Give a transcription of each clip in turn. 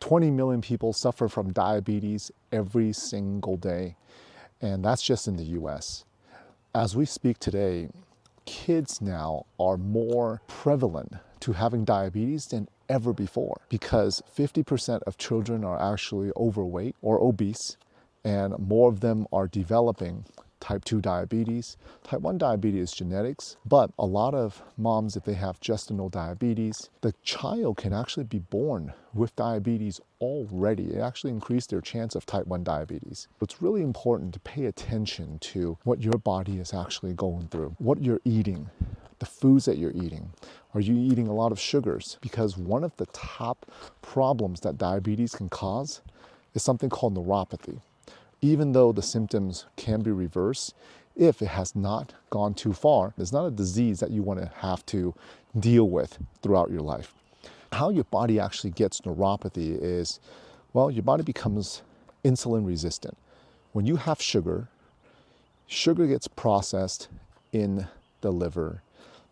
20 million people suffer from diabetes every single day, and that's just in the US. As we speak today, kids now are more prevalent to having diabetes than ever before because 50% of children are actually overweight or obese, and more of them are developing type 2 diabetes. Type 1 diabetes is genetics, but a lot of moms, if they have gestational diabetes, the child can actually be born with diabetes already. It actually increased their chance of type 1 diabetes. It's really important to pay attention to what your body is actually going through, what you're eating, the foods that you're eating. Are you eating a lot of sugars? Because one of the top problems that diabetes can cause is something called neuropathy. Even though the symptoms can be reversed, if it has not gone too far, it's not a disease that you want to have to deal with throughout your life. How your body actually gets neuropathy is, well, your body becomes insulin resistant. When you have sugar, sugar gets processed in the liver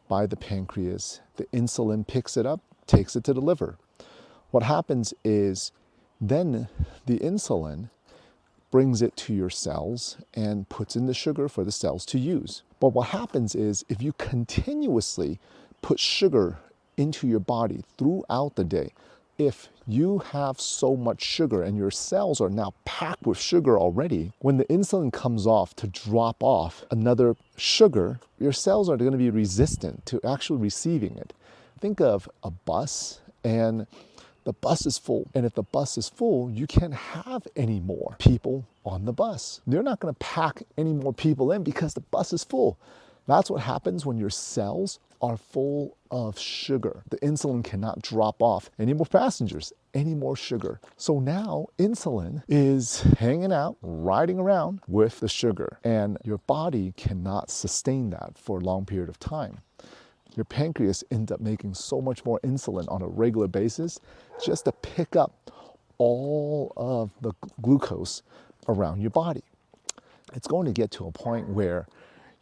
by the pancreas. The insulin picks it up, takes it to the liver. What happens is then the insulin brings it to your cells and puts in the sugar for the cells to use. But what happens is if you continuously put sugar into your body throughout the day, if you have so much sugar and your cells are now packed with sugar already, when the insulin comes off to drop off another sugar, your cells are going to be resistant to actually receiving it. Think of a bus, and the bus is full. And if the bus is full, you can't have any more people on the bus. They're not going to pack any more people in because the bus is full. That's what happens when your cells are full of sugar. The insulin cannot drop off any more passengers, any more sugar. So now insulin is hanging out, riding around with the sugar, and your body cannot sustain that for a long period of time. Your pancreas ends up making so much more insulin on a regular basis just to pick up all of the glucose around your body. It's going to get to a point where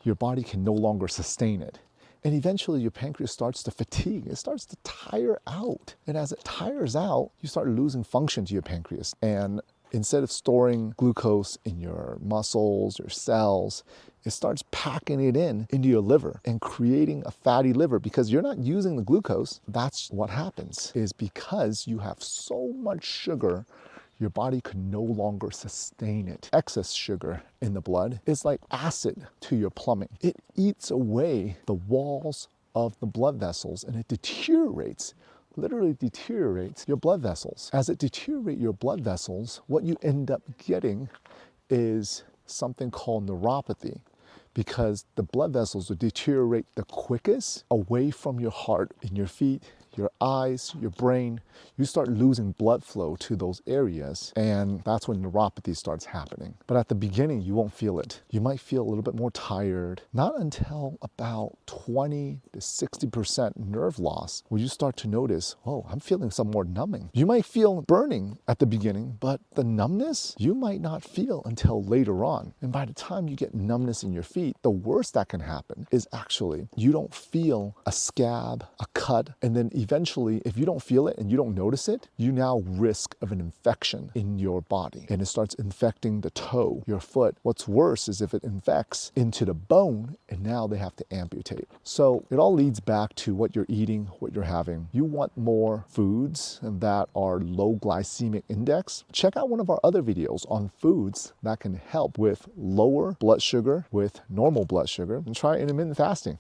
your body can no longer sustain it. And eventually your pancreas starts to fatigue. It starts to tire out. And as it tires out, you start losing function to your pancreas. And instead of storing glucose in your muscles, your cells, it starts packing it into your liver and creating a fatty liver because you're not using the glucose. That's what happens, is because you have so much sugar, your body could no longer sustain it. Excess sugar in the blood is like acid to your plumbing. It eats away the walls of the blood vessels and it deteriorates, literally deteriorates your blood vessels. As it deteriorates your blood vessels, what you end up getting is something called neuropathy, because the blood vessels will deteriorate the quickest away from your heart, in your feet, your eyes, your brain. You start losing blood flow to those areas, and that's when neuropathy starts happening. But at the beginning, you won't feel it. You might feel a little bit more tired. Not until about 20 to 60% nerve loss will you start to notice, oh, I'm feeling some more numbing. You might feel burning at the beginning, but the numbness, you might not feel until later on. And by the time you get numbness in your feet, the worst that can happen is actually you don't feel a scab, a cut, and then eventually, if you don't feel it and you don't notice it, you now risk of an infection in your body, and it starts infecting the toe, your foot. What's worse is if it infects into the bone, and now they have to amputate. So it all leads back to what you're eating, what you're having. You want more foods that are low glycemic index. Check out one of our other videos on foods that can help with lower blood sugar, with normal blood sugar, and try intermittent fasting.